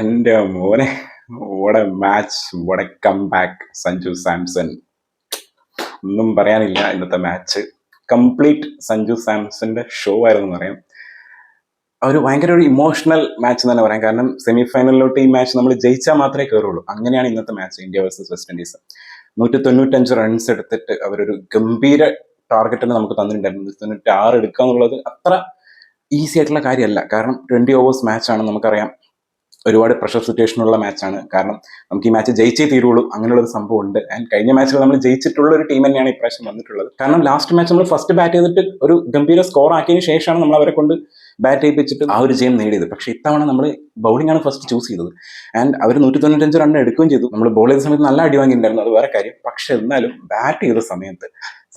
എൻ്റെ മോനെ, what a match, what a comeback. Sanju Samson, ഒന്നും പറയാനില്ല. ഇന്നത്തെ മാച്ച് കംപ്ലീറ്റ് സഞ്ജു സാംസന്റെ ഷോ ആയിരുന്നു പറയാം. ഒരു ഭയങ്കര ഒരു ഇമോഷണൽ മാച്ച് തന്നെ പറയാം. കാരണം സെമി ഫൈനലിലോട്ട് ഈ മാച്ച് നമ്മൾ ജയിച്ചാൽ മാത്രമേ കയറുള്ളൂ. അങ്ങനെയാണ് ഇന്നത്തെ match. India versus west Indies 195 runs എടുത്തിട്ട് അവരൊരു ഗംഭീര ടാർഗറ്റ് നമുക്ക് തന്നിട്ടുണ്ടായിരുന്നു. 96 എടുക്കുക എന്നുള്ളത് അത്ര ഈസി ആയിട്ടുള്ള കാര്യമല്ല. കാരണം 20 ഓവേഴ്സ് മാച്ചാണ്, നമുക്കറിയാം. ഒരുപാട് പ്രഷർ സിറ്റുവേഷനുള്ള മാച്ചാണ്. കാരണം നമുക്ക് ഈ മാച്ച് ജയിച്ചേ തീരുള്ളൂ, അങ്ങനെയുള്ള ഒരു സംഭവം ഉണ്ട്. ആൻഡ് കഴിഞ്ഞ മാച്ചിൽ നമ്മൾ ജയിച്ചിട്ടുള്ള ഒരു ടീം തന്നെയാണ് ഇപ്രാവശ്യം വന്നിട്ടുള്ളത്. കാരണം ലാസ്റ്റ് മാച്ച് നമ്മൾ ഫസ്റ്റ് ബാറ്റ് ചെയ്തിട്ട് ഒരു ഗംഭീര സ്കോർ ആക്കിയതിന് ശേഷമാണ് നമ്മൾ അവരെ കൊണ്ട് ബാറ്റ് ചെയ്യിപ്പിച്ചിട്ട് ആ ഒരു ജയം നേടിയത്. പക്ഷേ ഇത്തവണ നമ്മൾ ബൗളിംഗ് ആണ് ഫസ്റ്റ് ചൂസ് ചെയ്തത്. ആൻഡ് അവർ 195 റൺ എടുക്കുകയും ചെയ്തു. നമ്മൾ ബോൾ ചെയ്ത സമയത്ത് നല്ല അടി വാങ്ങിയിട്ടുണ്ടായിരുന്നു, അത് വേറെ കാര്യം. പക്ഷെ എന്നാലും ബാറ്റ് ചെയ്ത സമയത്ത്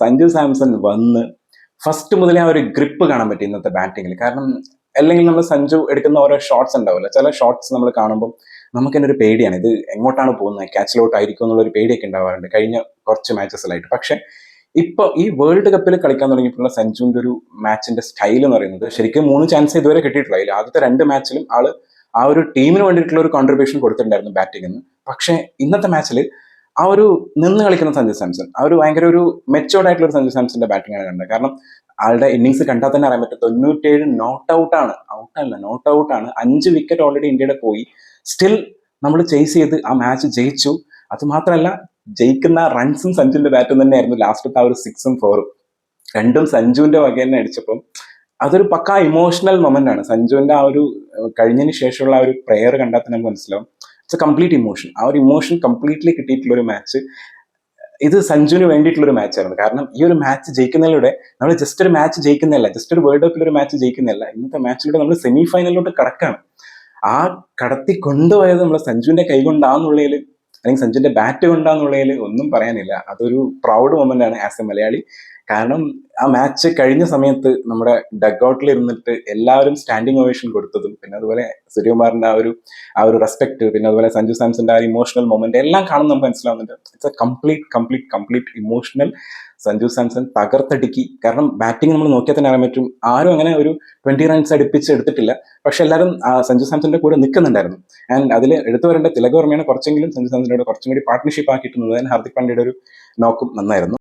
സഞ്ജു സാംസൺ വന്ന് ഫസ്റ്റ് മുതലേ ആ ഒരു ഗ്രിപ്പ് കാണാൻ പറ്റി ഇന്നത്തെ ബാറ്റിങ്ങിൽ. കാരണം അല്ലെങ്കിൽ നമ്മൾ സഞ്ജു എടുക്കുന്ന ഓരോ ഷോട്ട്സ് ഉണ്ടാവില്ല, ചില ഷോട്ട്സ് നമ്മൾ കാണുമ്പോൾ നമുക്ക് തന്നെ ഒരു പേടിയാണ്, ഇത് എങ്ങോട്ടാണ് പോകുന്നത്, ക്യാച്ചിലോട്ട് ആയിരിക്കും എന്നുള്ള ഒരു പേടിയൊക്കെ ഉണ്ടാവാറുണ്ട് കഴിഞ്ഞ കുറച്ച് മാച്ചസിലായിട്ട്. പക്ഷെ ഇപ്പോൾ ഈ വേൾഡ് കപ്പിൽ കളിക്കാൻ തുടങ്ങിയിട്ടുള്ള സഞ്ജുവിന്റെ ഒരു മാച്ചിന്റെ സ്റ്റൈൽ എന്ന് പറയുന്നത് ശരിക്കും 3 ചാൻസ് ഇതുവരെ കിട്ടിയിട്ടില്ല. അതിൽ ആദ്യത്തെ 2 മാച്ചിലും ആള് ആ ഒരു ടീമിന് വേണ്ടിയിട്ടുള്ള ഒരു കോൺട്രിബ്യൂഷൻ കൊടുത്തിട്ടുണ്ടായിരുന്നു ബാറ്റിംഗ് എന്ന്. പക്ഷെ ഇന്നത്തെ മാച്ചിൽ ആ ഒരു നിന്ന് കളിക്കുന്ന സഞ്ജു സാംസൺ, ആ ഒരു ഭയങ്കര ഒരു മെച്ചോർഡ് ആയിട്ടുള്ള ഒരു സഞ്ജു സാംസന്റെ ബാറ്റിംഗ് ആണ് കണ്ടത്. കാരണം ആളുടെ ഇന്നിങ്സ് കണ്ടാൽ തന്നെ അറിയാൻ പറ്റും, 97 നോട്ട് ഔട്ടാണ്, 5 വിക്കറ്റ് ഓൾറെഡി ഇന്ത്യയുടെ പോയി. സ്റ്റിൽ നമ്മൾ ചേസ് ചെയ്ത് ആ മാച്ച് ജയിച്ചു. അത് മാത്രമല്ല, ജയിക്കുന്ന റൺസും സഞ്ജുവിന്റെ ബാറ്റും തന്നെയായിരുന്നു. ലാസ്റ്റത്തെ ആ ഒരു 6ഉം 4ഉം രണ്ടും സഞ്ജുവിന്റെ വക തന്നെ അടിച്ചപ്പം അതൊരു പക്കാ ഇമോഷണൽ മൊമെന്റ് ആണ്. സഞ്ജുവിന്റെ ആ ഒരു കഴിഞ്ഞതിന് ശേഷമുള്ള ആ ഒരു പ്രെയർ കണ്ടാൽ തന്നെ നമുക്ക് മനസ്സിലാവും, ഇറ്റ്സ് എ കംപ്ലീറ്റ് ഇമോഷൻ. ആ ഒരു ഇമോഷൻ കംപ്ലീറ്റ്ലി കിട്ടിയിട്ടുള്ള ഒരു മാച്ച്, ഇത് സഞ്ജുവിന് വേണ്ടിയിട്ടുള്ള ഒരു മാച്ചായിരുന്നു. കാരണം ഈ ഒരു മാച്ച് ജയിക്കുന്നതിലൂടെ നമ്മൾ ജസ്റ്റ് ഒരു മാച്ച് ജയിക്കുന്നില്ല, ജസ്റ്റ് ഒരു വേൾഡ് കപ്പിൽ ഒരു മാച്ച് ജയിക്കുന്നില്ല, ഇന്നത്തെ മാച്ചിലൂടെ നമ്മൾ സെമി ഫൈനലിലോട്ട് കടക്കാണ്. ആ കടത്തി കൊണ്ടുപോയത് നമ്മൾ സഞ്ജുവിന്റെ കൈ കൊണ്ടാന്നുള്ളതിൽ, അല്ലെങ്കിൽ സഞ്ജുവിന്റെ ബാറ്റ് കൊണ്ടാന്നുള്ളതിൽ ഒന്നും പറയാനില്ല. അതൊരു പ്രൗഡ് മൊമെന്റ് ആണ് ആസ് എ മലയാളി. കാരണം ആ മാച്ച് കഴിഞ്ഞ സമയത്ത് നമ്മുടെ ഡഗ് ഔട്ടിൽ ഇരുന്നിട്ട് എല്ലാവരും സ്റ്റാൻഡിങ് ഒവേഷൻ കൊടുത്തതും, പിന്നെ അതുപോലെ സൂര്യകുമാറിന്റെ ആ ഒരു റെസ്പെക്ട്, പിന്നെ അതുപോലെ സഞ്ജു സാംസന്റെ ആ ഇമോഷണൽ മൊമെന്റ് എല്ലാം കാണുമ്പോൾ നമുക്ക് മനസ്സിലാവുന്നുണ്ട്, it's a complete emotional. Sanju Samson തകർത്തടിക്കി. കാരണം ബാറ്റിംഗ് നമ്മൾ നോക്കിയാൽ തന്നെ അറിയാൻ പറ്റും, ആരും അങ്ങനെ ഒരു 20 റൺസ് അടുപ്പിച്ച് എടുത്തിട്ടില്ല. പക്ഷെ എല്ലാവരും സഞ്ജു സാംസന്റെ കൂടെ നിൽക്കുന്നുണ്ടായിരുന്നു. ആൻഡ് അതിൽ എടുത്തു വരേണ്ട തിലകവർമ്മയാണ് കുറച്ചെങ്കിലും സഞ്ജു സാംസന്റെ കൂടെ കുറച്ചും കൂടി പാർട്ട്ണർഷിപ്പ് ആക്കിയിട്ടുള്ളത്. ഹാർദിക് പാണ്ഡ്യയുടെ ഒരു നോക്കും നന്നായിരുന്നു.